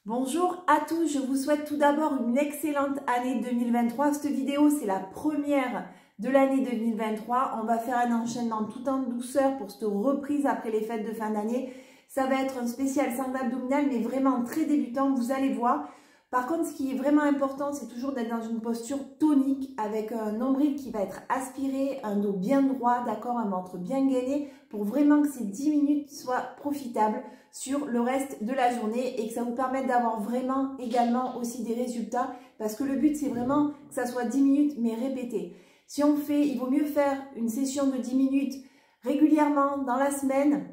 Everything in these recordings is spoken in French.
Bonjour à tous, je vous souhaite tout d'abord une excellente année 2023. Cette vidéo, c'est la première de l'année 2023. On va faire un enchaînement tout en douceur pour cette reprise après les fêtes de fin d'année. Ça va être un spécial sangle abdominal, mais vraiment très débutant, vous allez voir. Par contre, ce qui est vraiment important, c'est toujours d'être dans une posture tonique avec un nombril qui va être aspiré, un dos bien droit, d'accord, un ventre bien gainé pour vraiment que ces 10 minutes soient profitables sur le reste de la journée et que ça vous permette d'avoir vraiment également aussi des résultats parce que le but, c'est vraiment que ça soit 10 minutes mais répété. Si on fait, il vaut mieux faire une session de 10 minutes régulièrement dans la semaine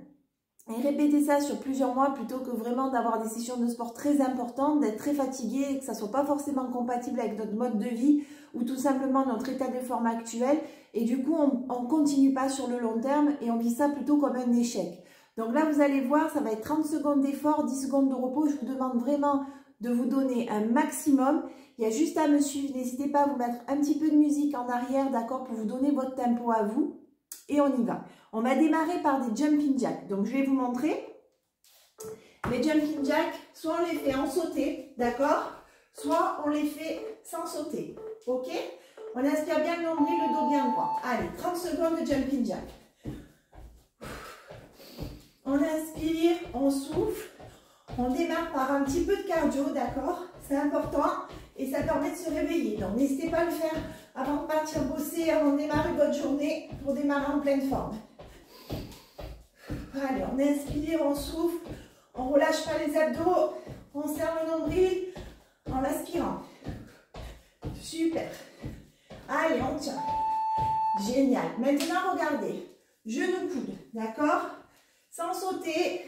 et répéter ça sur plusieurs mois plutôt que vraiment d'avoir des sessions de sport très importantes, d'être très fatigué et que ça ne soit pas forcément compatible avec notre mode de vie ou tout simplement notre état de forme actuel. Et du coup, on ne continue pas sur le long terme et on vit ça plutôt comme un échec. Donc là, vous allez voir, ça va être 30 secondes d'effort, 10 secondes de repos. Je vous demande vraiment de vous donner un maximum. Il y a juste à me suivre. N'hésitez pas à vous mettre un petit peu de musique en arrière, d'accord, pour vous donner votre tempo à vous. Et on y va. On va démarrer par des jumping jacks. Donc, je vais vous montrer. Les jumping jacks, soit on les fait en sauté, d'accord, soit on les fait sans sauter. Ok? On inspire bien le nombril, le dos bien droit. Allez, 30 secondes de jumping jack. On inspire, on souffle. On démarre par un petit peu de cardio, d'accord? C'est important et ça permet de se réveiller. Donc, n'hésitez pas à le faire avant de partir bosser, avant de démarrer votre journée pour démarrer en pleine forme. Allez, on inspire, on souffle, on ne relâche pas les abdos, on serre le nombril en aspirant. Super. Allez, on tient. Génial. Maintenant, regardez. Genoux coudes, d'accord? Sans sauter.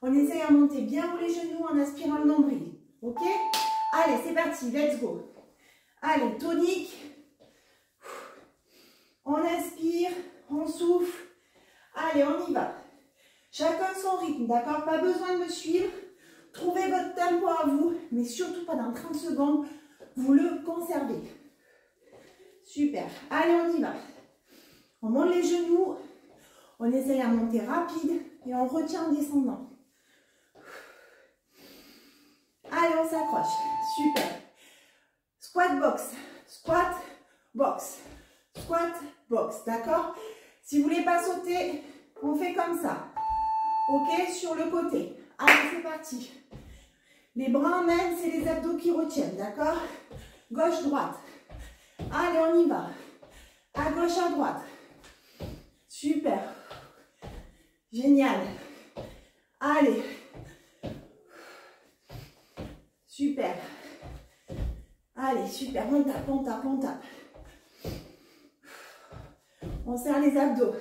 On essaye à monter bien haut les genoux en aspirant le nombril. Ok? Allez, c'est parti. Let's go. Allez, tonique. On inspire, on souffle. Allez, on y va. Chacun son rythme, d'accord? Pas besoin de me suivre. Trouvez votre tempo à vous, mais surtout pas dans 30 secondes. Vous le conservez. Super. Allez, on y va. On monte les genoux. On essaye à monter rapide et on retient en descendant. Allez, on s'accroche. Super. Squat box. Squat box. Squat box. D'accord? Si vous ne voulez pas sauter, on fait comme ça. Ok? Sur le côté. Allez, c'est parti. Les bras en main, c'est les abdos qui retiennent. D'accord? Gauche, droite. Allez, on y va. À gauche, à droite. Super. Génial. Allez. Super. Allez, super. On tape, on tape, on tape. On serre les abdos.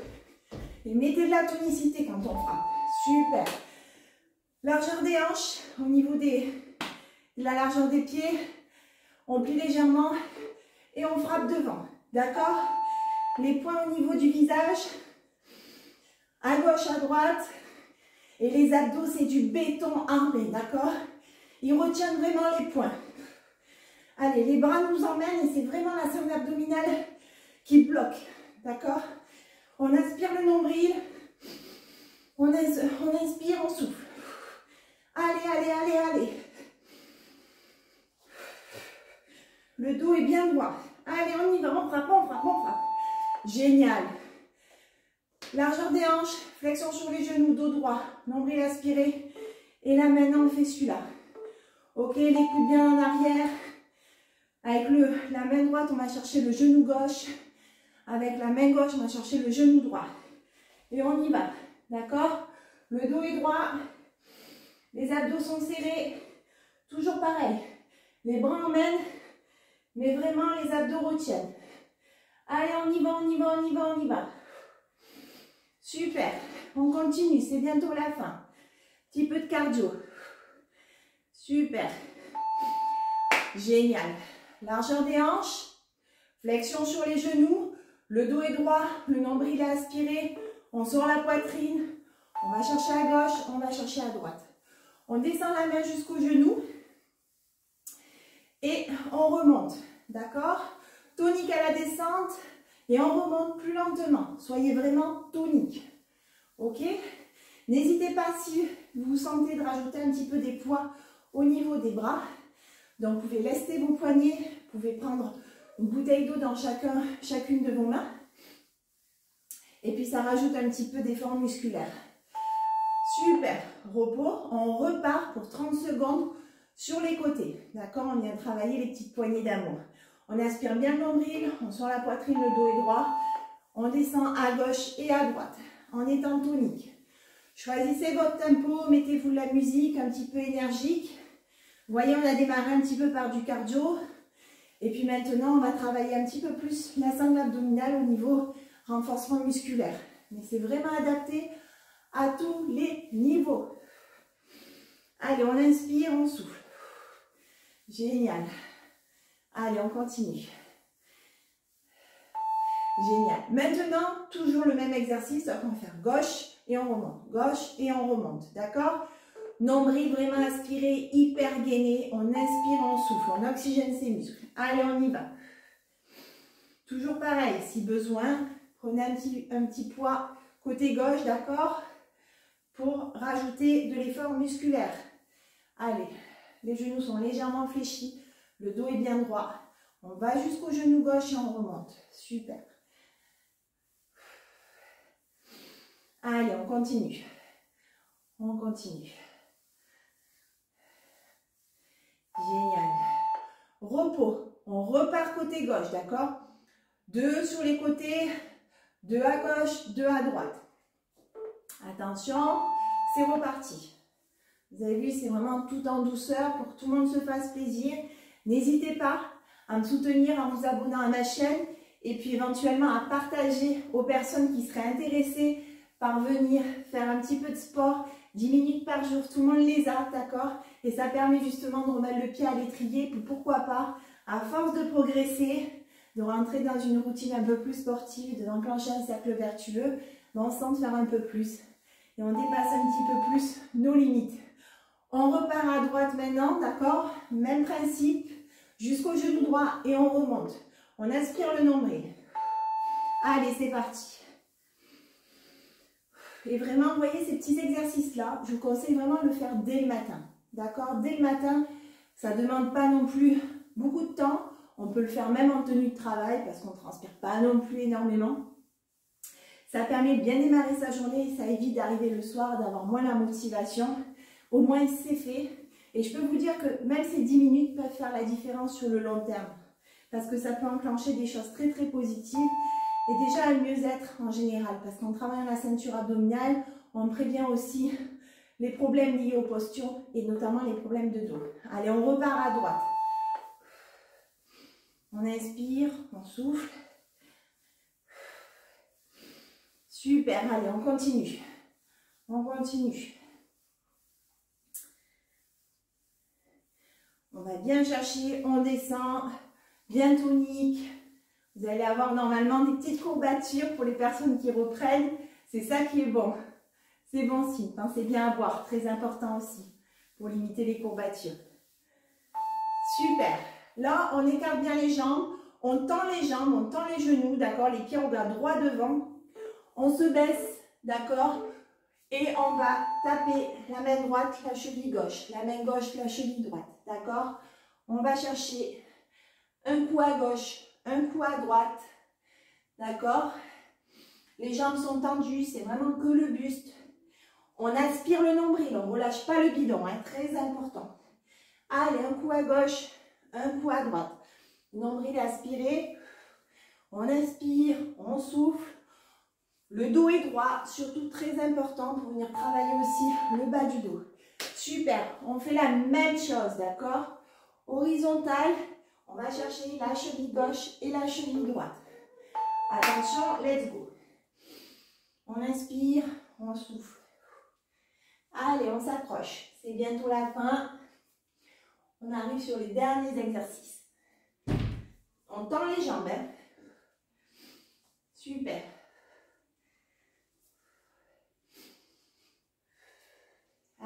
Et mettez de la tonicité quand on frappe. Super. Largeur des hanches au niveau de la largeur des pieds. On plie légèrement et on frappe devant. D'accord? Les poings au niveau du visage. À gauche, à droite. Et les abdos, c'est du béton armé. D'accord? Ils retiennent vraiment les poings. Allez, les bras nous emmènent et c'est vraiment la sangle abdominale qui bloque. D'accord? On aspire le nombril. On inspire, on souffle. Allez, allez, allez, allez. Le dos est bien droit. Allez, on y va, on frappe, on frappe, on frappe. Génial. Largeur des hanches, flexion sur les genoux, dos droit, nombril aspiré. Et là, maintenant, on fait celui-là. Ok, les coudes bien en arrière. Avec la main droite, on va chercher le genou gauche. Avec la main gauche, on va chercher le genou droit. Et on y va. D'accord? Le dos est droit. Les abdos sont serrés. Toujours pareil. Les bras emmènent. Mais vraiment, les abdos retiennent. Allez, on y va, on y va, on y va, on y va. Super. On continue. C'est bientôt la fin. Petit peu de cardio. Super. Génial. Largeur des hanches. Flexion sur les genoux. Le dos est droit. Le nombril est aspiré. On sort la poitrine. On va chercher à gauche. On va chercher à droite. On descend la main jusqu'au genou. Et on remonte. D'accord? Tonique à la descente. Et on remonte plus lentement. Soyez vraiment tonique. Ok? N'hésitez pas si vous sentez de rajouter un petit peu des poids au niveau des bras. Donc, vous pouvez lester vos poignets, vous pouvez prendre une bouteille d'eau dans chacune de vos mains. Et puis, ça rajoute un petit peu d'effort musculaire. Super, repos. On repart pour 30 secondes sur les côtés. D'accord? On vient travailler les petites poignées d'amour. On aspire bien le nombril, on sent la poitrine, le dos est droit. On descend à gauche et à droite en étant tonique. Choisissez votre tempo, mettez-vous de la musique un petit peu énergique. Vous voyez, on a démarré un petit peu par du cardio. Et puis maintenant, on va travailler un petit peu plus la sangle abdominale au niveau renforcement musculaire. Mais c'est vraiment adapté à tous les niveaux. Allez, on inspire, on souffle. Génial. Allez, on continue. Génial. Maintenant, toujours le même exercice. On va faire gauche et on remonte. Gauche et on remonte. D'accord? Nombril vraiment aspiré, hyper gainé. On inspire, on souffle. On oxygène ses muscles. Allez, on y va. Toujours pareil. Si besoin, prenez un petit poids côté gauche, d'accord? Pour rajouter de l'effort musculaire. Allez, les genoux sont légèrement fléchis. Le dos est bien droit. On va jusqu'au genou gauche et on remonte. Super. Allez, on continue. On continue. Génial. Repos. On repart côté gauche, d'accord? 2 sur les côtés, 2 à gauche, 2 à droite. Attention, c'est reparti. Vous avez vu, c'est vraiment tout en douceur pour que tout le monde se fasse plaisir. N'hésitez pas à me soutenir en vous abonnant à ma chaîne et puis éventuellement à partager aux personnes qui seraient intéressées par venir faire un petit peu de sport, 10 minutes par jour, tout le monde les a, d'accord? Et ça permet justement de remettre le pied à l'étrier, puis pourquoi pas, à force de progresser, de rentrer dans une routine un peu plus sportive, de d'enclencher un cercle vertueux, on sent faire un peu plus. Et on dépasse un petit peu plus nos limites. On repart à droite maintenant, d'accord? Même principe, jusqu'au genou droit et on remonte. On aspire le nombril. Allez, c'est parti. Et vraiment, vous voyez ces petits exercices-là, je vous conseille vraiment de le faire dès le matin. D'accord? Dès le matin, ça ne demande pas non plus beaucoup de temps. On peut le faire même en tenue de travail parce qu'on ne transpire pas non plus énormément. Ça permet de bien démarrer sa journée et ça évite d'arriver le soir, d'avoir moins la motivation. Au moins, c'est fait. Et je peux vous dire que même ces 10 minutes peuvent faire la différence sur le long terme. Parce que ça peut enclencher des choses très très positives. Et déjà un mieux-être en général. Parce qu'en travaillant la ceinture abdominale, on prévient aussi les problèmes liés aux postures et notamment les problèmes de dos. Allez, on repart à droite. On inspire, on souffle. Super, allez, on continue. On continue. On va bien chercher, on descend, bien tonique. Vous allez avoir normalement des petites courbatures pour les personnes qui reprennent. C'est ça qui est bon. C'est bon signe. Pensez bien à boire, très important aussi, pour limiter les courbatures. Super. Là, on écarte bien les jambes, on tend les jambes, on tend les genoux, d'accord? Les pieds, on va droit devant. On se baisse, d'accord? Et on va taper la main droite, la cheville gauche. La main gauche, la cheville droite, d'accord? On va chercher un coup à gauche, un coup à droite, d'accord? Les jambes sont tendues, c'est vraiment que le buste. On aspire le nombril, on ne relâche pas le bidon, hein, très important. Allez, un coup à gauche, un coup à droite. Nombril aspiré, on inspire, on souffle. Le dos est droit, surtout très important pour venir travailler aussi le bas du dos. Super, on fait la même chose, d'accord? Horizontale, on va chercher la cheville gauche et la cheville droite. Attention, let's go. On inspire, on souffle. Allez, on s'approche. C'est bientôt la fin. On arrive sur les derniers exercices. On tend les jambes. Hein? Super.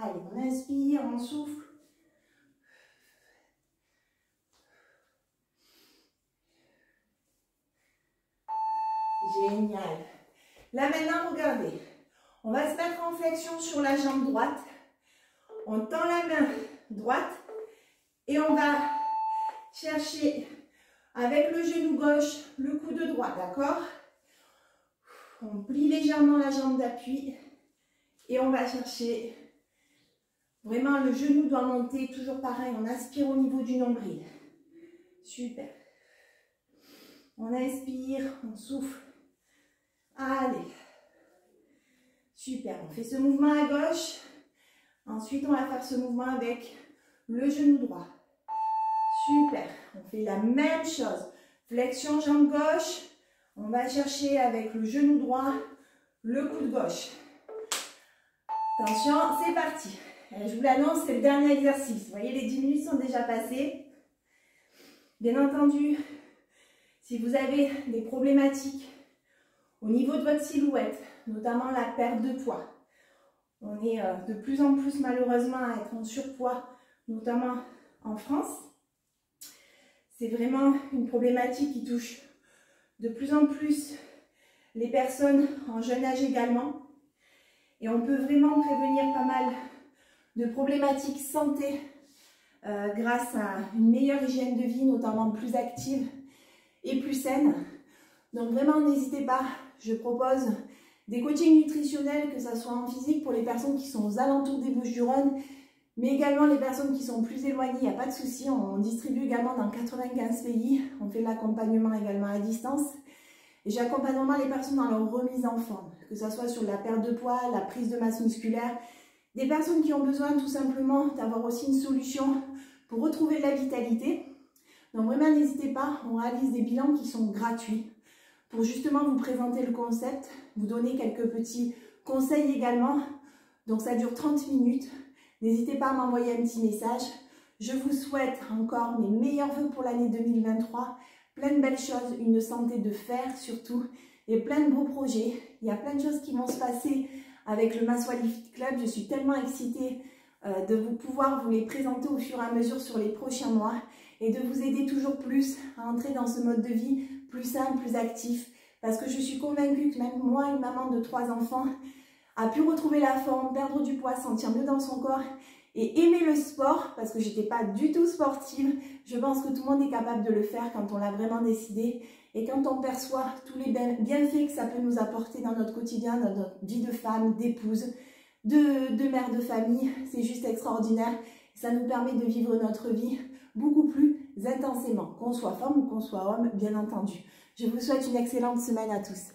Allez, on inspire, on souffle. Génial. Là maintenant, regardez. On va se mettre en flexion sur la jambe droite. On tend la main droite. Et on va chercher avec le genou gauche le coude droit, d'accord? On plie légèrement la jambe d'appui et on va chercher, vraiment le genou doit monter, toujours pareil, on aspire au niveau du nombril. Super. On inspire, on souffle. Allez. Super, on fait ce mouvement à gauche. Ensuite, on va faire ce mouvement avec le genou droit. Super, on fait la même chose. Flexion jambe gauche. On va chercher avec le genou droit le coude gauche. Attention, c'est parti. Je vous l'annonce, c'est le dernier exercice. Vous voyez, les 10 minutes sont déjà passées. Bien entendu, si vous avez des problématiques au niveau de votre silhouette, notamment la perte de poids, on est de plus en plus malheureusement à être en surpoids, notamment en France. C'est vraiment une problématique qui touche de plus en plus les personnes en jeune âge également. Et on peut vraiment prévenir pas mal de problématiques santé grâce à une meilleure hygiène de vie, notamment plus active et plus saine. Donc vraiment, n'hésitez pas, je propose des coachings nutritionnels, que ce soit en physique pour les personnes qui sont aux alentours des Bouches-du-Rhône, mais également les personnes qui sont plus éloignées, il n'y a pas de souci, on distribue également dans 95 pays, on fait l'accompagnement également à distance. Et j'accompagne vraiment les personnes dans leur remise en forme, que ce soit sur la perte de poids, la prise de masse musculaire, des personnes qui ont besoin tout simplement d'avoir aussi une solution pour retrouver de la vitalité. Donc vraiment, n'hésitez pas, on réalise des bilans qui sont gratuits pour justement vous présenter le concept, vous donner quelques petits conseils également. Donc ça dure 30 minutes. N'hésitez pas à m'envoyer un petit message. Je vous souhaite encore mes meilleurs vœux pour l'année 2023. Plein de belles choses, une santé de fer surtout, et plein de beaux projets. Il y a plein de choses qui vont se passer avec le Maswali Fit Club. Je suis tellement excitée de pouvoir vous les présenter au fur et à mesure sur les prochains mois et de vous aider toujours plus à entrer dans ce mode de vie plus simple, plus actif, parce que je suis convaincue que même moi, une maman de 3 enfants, a pu retrouver la forme, perdre du poids, sentir mieux dans son corps et aimer le sport, parce que j'étais pas du tout sportive. Je pense que tout le monde est capable de le faire quand on l'a vraiment décidé et quand on perçoit tous les bienfaits que ça peut nous apporter dans notre quotidien, dans notre vie de femme, d'épouse, de mère de famille. C'est juste extraordinaire. Ça nous permet de vivre notre vie beaucoup plus intensément, qu'on soit femme ou qu'on soit homme, bien entendu. Je vous souhaite une excellente semaine à tous.